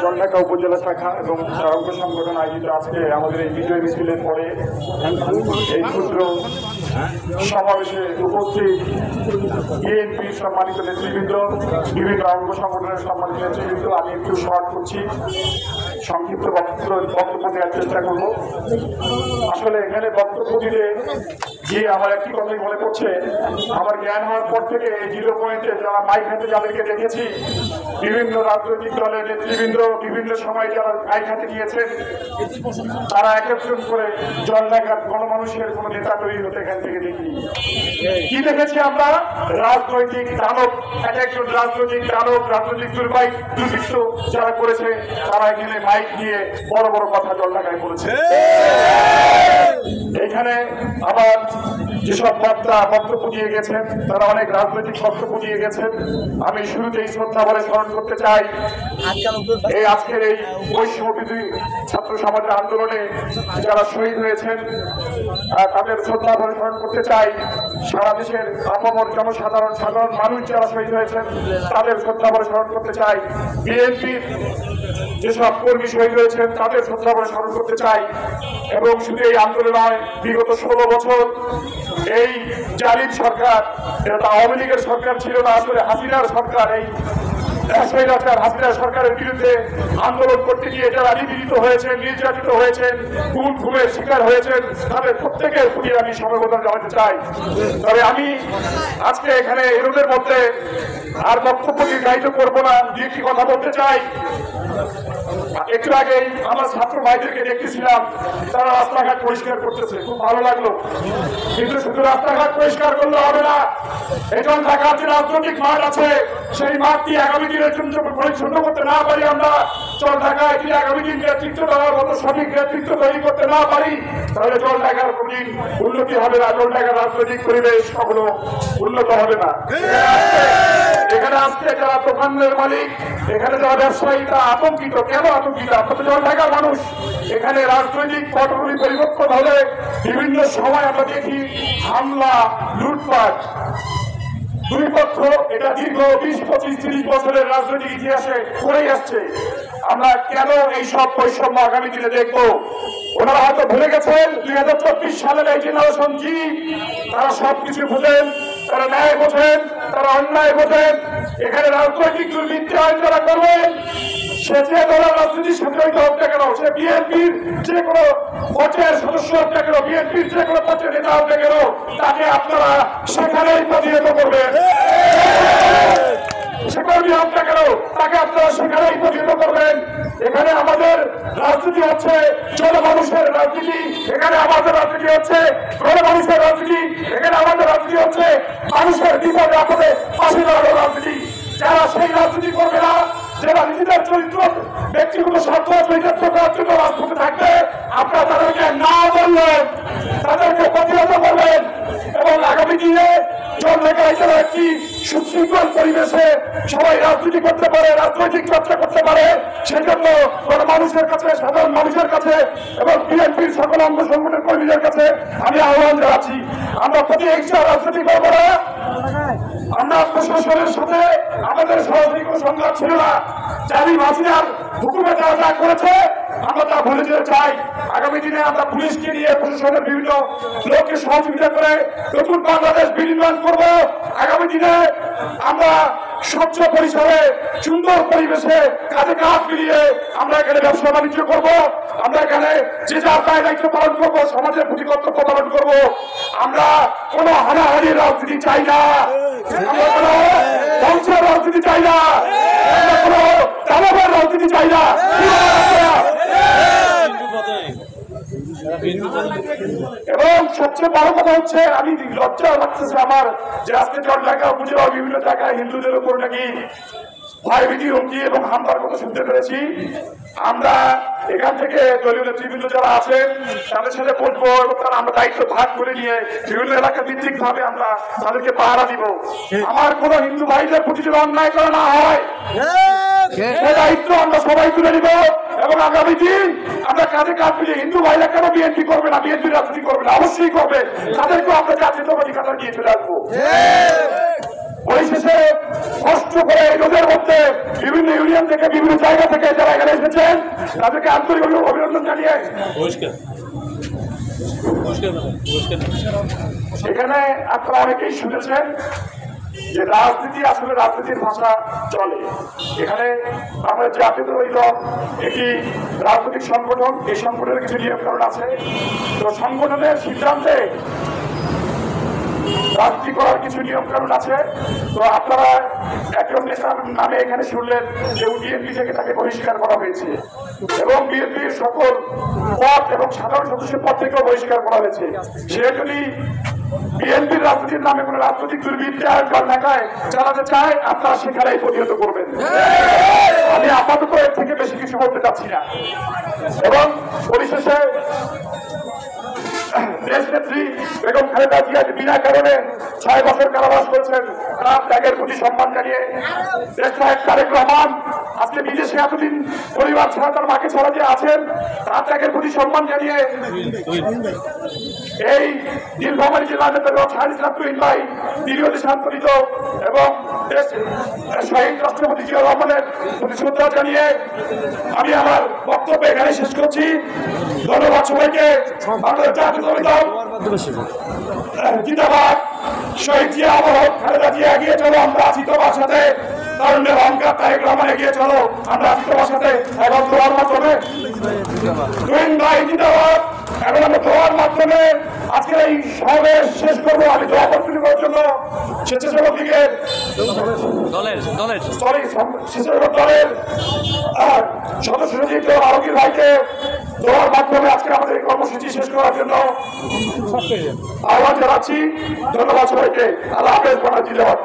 জলঢাকা উপজেলা শাখা এবং অঙ্গ সংগঠন আয়োজিত আজকে আমাদের এই বিজয় মিছিলের পরে এই ক্ষুদ্র সমাবেশে উপস্থিত বিএনপির সম্মানিত নেতৃবৃন্দ, বিভিন্ন অঙ্গ সংগঠনের সম্মানিত নেতৃবৃন্দ, আমি একটু শর্ট করছি, সংক্ষিপ্ত বক্তব্য দেওয়ার চেষ্টা করব। আসলে এখানে বক্তব্য দিলে যে আমার একটি কথাই মনে পড়ছে, আমার জ্ঞান হওয়ার পর থেকে এই জিরো পয়েন্টে যারা মাইক হাতে যাদেরকে দেখেছি, বিভিন্ন রাজনৈতিক দলের নেতৃবৃন্দ বিভিন্ন সময় যারা মাইক হাতে নিয়েছেন, তারা এক একজন করে জলঢাকার গণমানুষের কোনো নেতা তৈরি হতে এখান থেকে দেখিনি। কি দেখেছি আমরা? রাজনৈতিক দানব, এক একজন রাজনৈতিক দানব, রাজনৈতিক দুর্বৃত্ত যারা করেছে, তারা এখানে মাইক নিয়ে বড় বড় কথা জলঢাকায় বলেছে। এখানে আবার যেসব বক্তা বক্তব্য দিয়ে গেছেন, তারা অনেক রাজনৈতিক বক্তব্য দিয়ে গেছেন। আমি শুরুতেই শ্রদ্ধা বলে স্মরণ করতে চাই এই আজকের এই বৈষম্যবিরোধী ছাত্র সমাজের আন্দোলনে যারা শহীদ হয়েছেন, তাদের শ্রদ্ধা বলে স্মরণ করতে চাই। সারা দেশের আপামর সাধারণ মানুষ যারা শহীদ হয়েছেন, তাদের শ্রদ্ধা বলে স্মরণ করতে চাই। বিএনপির যেসব কর্মী শহীদ হয়েছেন, তাদের শ্রদ্ধা বলে স্মরণ করতে চাই। এবং শুধু এই আন্দোলন নয়, বিগত 16 বছর এই জালিম সরকার, এটা আওয়ামী লীগের সরকার ছিল না, আসলে হাসিনার সরকার, এই হাসিনা সরকারের বিরুদ্ধে আন্দোলন করতে গিয়ে যারা নিপীড়িত হয়েছেন, নির্যাতিত হয়েছেন, খুন খুনের শিকার হয়েছেন, তাদের প্রত্যেকের প্রতি আমি সমবেদনা জানাতে চাই। তবে আমি আজকে এখানে এরোদের মধ্যে আর বক্তব্য নির্ধারিত করবো না, দুটি কথা বলতে চাই। একটু আগে আমার ছাত্র ভাইদেরকে দেখতেছিলাম, তারা রাস্তাঘাট পরিষ্কার করতেছে, খুব ভালো লাগলো। কিন্তু শুধু রাস্তাঘাট পরিষ্কার করলে হবে না, এখন ঢাকার যে রাজনৈতিক মাঠ আছে, সেই মাঠটি আগামী দিনের জন্য পরিচ্ছন্ন করতে না পারি আমরা, জলঢাকায় যদি আগামী দিন নেতৃত্ব দেওয়ার মতো সঠিক নেতৃত্ব তৈরি করতে না পারি, তাহলে জলঢাকার কোনদিন উন্নতি হবে না, জলঢাকার রাজনৈতিক পরিবেশ কখনো উন্নত হবে না। এখানে আজকে যারা দোকানের মালিক, এখানে যারা ব্যবসায়ী, তারা আতঙ্কিত। কেন আতঙ্কিত? আপনাদের জলঢাকার মানুষ। এখানে রাজনৈতিক পটভূমি পরিবর্তন হলে বিভিন্ন সময় আমরা দেখি হামলা, লুটপাট, দুই পক্ষ এটা দীর্ঘ 20, 25, 30 বছরের রাজনৈতিক ইতিহাসে করেই আসছে। আমরা কেন এই সব বৈষম্য আগামী দিনে দেখবো? ওনারা হয়তো ভুলে গেছেন 2024 সালের এই জেনারেশন কি, তারা সবকিছু বোঝেন, তারা ন্যায় বোঝেন, তারা অন্যায় বোঝেন। এখানে রাজনৈতিক দুর্বৃত্তায়ন যারা করবেন, সে যে দলের রাজনীতির সাথে হোক না কেন, সে বিএনপির যে কোনো পর্যায়ের সদস্য হোক না কেন, বিএনপির যে কোনো পর্যায়ের নেতা হোক না কেন, তাকে আপনারা সেখানেই প্রতিহত করবেন। সে কর্মী হোক না কেন, তাকে আপনারা সেখানেই প্রতিহত করবেন। এখানে আমাদের রাজনীতি হচ্ছে জনমানুষের রাজনীতি, এখানে আমাদের রাজনীতি হচ্ছে গণমানুষের রাজনীতি, এখানে আমাদের রাজনীতি হচ্ছে মানুষের বিপদে আপদে পাশে দাঁড়ানোর রাজনীতি। যারা সেই রাজনীতি করবে না, যারা নিজেদের চরিত্র ব্যক্তিগত স্বার্থ চরিতার্থ করার জন্য রাজপথে থাকবে, আপনারা তাদেরকে না বললেন, তাদেরকে প্রতিহত করবেন এবং আগামী দিনে জলঢাকায় যেন একটি সুশৃঙ্খল পরিবেশে সবাই রাজনীতি করতে পারে, রাজনৈতিক চর্চা করতে পারে, সেজন্য মানুষের কাছে, সাধারণ মানুষের কাছে এবং বিএনপির সকল অঙ্গ সংগঠনের কর্মীদের কাছে আমি আহ্বান জানাচ্ছি, আমরা প্রতিহিংসা রাজনীতি করবো না। আমরা প্রশাসনের সাথে আমাদের সরাসরি কোনো সংঘাত ছিল না। জালিম হাসিনার হুকুমে যারা যা করেছে আমরা তা ভুলে যেতে চাই। আগামী দিনে আমরা পুলিশকে নিয়ে, প্রশাসনের বিভিন্ন লোককে সহযোগিতা করে নতুন বাংলাদেশ বিনির্মাণ করব। আগামী দিনে আমরা স্বচ্ছ পরিসরে, সুন্দর পরিবেশে কাজে কাজ মিলিয়ে আমরা এখানে ব্যবসা বাণিজ্য করবো। আমরা এখানে যে যার দায় দায়িত্ব পালন করবো, সমাজের প্রতি কর্তব্য পালন করবো। আমরা কোনো হানাহানির রাজনীতি চাই না, আমরা কোনো ধ্বংসের রাজনীতি চাই না, আমরা কোনো দানবের রাজনীতি চাই না। এবং সবচেয়ে বড় কথা হচ্ছে, আমি লজ্জা লাগতেছে আমার যে আজকে জলঢাকা উপজেলা বিভিন্ন জায়গায় হিন্দুদের উপর নাকি ভয়ভীতি হুমকি এবং হামলার কথা শুনতে পেরেছি। আমরা এখান থেকে দলীয় নেতৃবৃন্দ যারা আছেন তাদের সাথে বলবো এবং তারা আমরা দায়িত্ব ভাগ করে নিয়ে বিভিন্ন এলাকা ভিত্তিক ভাবে আমরা তাদেরকে পাহারা দিব। আমার কোন হিন্দু ভাইদের প্রতি যদি অন্যায় করা না হয় সে দায়িত্ব আমরা সবাই তুলে নিব এবং আগামী দিন আমরা কাঁধে কাঁধ মিলিয়ে হিন্দু ভাইরা কেন বিএনপি করবে না, বিএনপি রাজনীতি করবে না, অবশ্যই করবে, তাদেরকেও আমরা জাতীয়তাবাদী কাতার নিয়ে চলে আসবো। পরিশেষে কষ্ট করে এই রোদের মধ্যে বিভিন্ন ইউনিয়ন থেকে বিভিন্ন জায়গা থেকে যারা এখানে এসেছেন তাদেরকে আন্তরিক অভিনন্দন জানিয়ে সেখানে আপনারা অনেকেই শুনেছেন যে রাজনীতি আসলে রাজনীতির ভাষা চলে। এখানে আমরা জাতীয়তাবাদী দল একটি রাজনৈতিক সংগঠন, এই সংগঠনের কিছু নিয়মকানুন আছে। তো সংগঠনের সিদ্ধান্তে রাজনীতি করার কিছু নিয়ম কানুন আছে। তো আপনারা একজন নেতার নামে এখানে শুনলেন যে বিএনপি থেকে তাকে বহিষ্কার করা হয়েছে এবং বিএনপির সকল পদ এবং সাধারণ সদস্যের পদ থেকেও বহিষ্কার করা হয়েছে। সে যদি বিএনপির রাজনীতির নামে কোন রাজনৈতিক দুর্বৃত্তায়ন ঢাকায় চালাতে চায় আপনারা সেখানেই প্রতিহত করবেন। আমি আপাতত এর থেকে বেশি কিছু বলতে চাচ্ছি না। এবং পরিশেষে দেশনেত্রী বেগম খালেদা জিয়া বিনা কারণে 6 বছর কারাবাস করেছেন, তার ত্যাগের প্রতি সম্মান জানিয়ে দেশনায়ক তারেক রহমান আজকে বিদেশে এতদিন পরিবার ছাড়া তার মাকে ছাড়া যে আছেন, তার ত্যাগের প্রতি সম্মান জানিয়ে এই নীলফামারী জেলা নেতা শাহিদ ইসলাম তুহিন ভাই দীর্ঘ শান্তরিত এবং শহীদ রাষ্ট্রপতি জিয়া রহমানের প্রতি শ্রদ্ধা জানিয়ে আমি আমার বক্তব্য এখানে শেষ করছি। ধন্যবাদ সবাইকে। বাংলাদেশ জাতীয়তাবাদী দল জিন্দাবাদ। শহীদ জিয়া অমর, খালেদা জিয়া এগিয়ে চলো, আমরা আছি তোমার সাথে। তারুণ্যের অহংকার তারেক রহমান এগিয়ে চলো, আমরা আছি তোমার সাথে। এখন দোয়ার মাধ্যমে তুহিন ভাই জিন্দাবাদ। এখন আমরা দোয়ার মাধ্যমে আজকের এই সমাবেশ শেষ করবো। আমি দোয়া প্রস্তুতি করার জন্য স্বেচ্ছাসেবক লীগের স্বেচ্ছাসেবক দলের সদস্য সচিব আলমগীর ভাইকে দোয়ার মাধ্যমে আজকে আমাদের এই কর্মসূচি শেষ করার জন্য আহ্বান জানাচ্ছি। ধন্যবাদ সবাইকে। আল্লাহ হাফেজ। জিন্দাবাদ।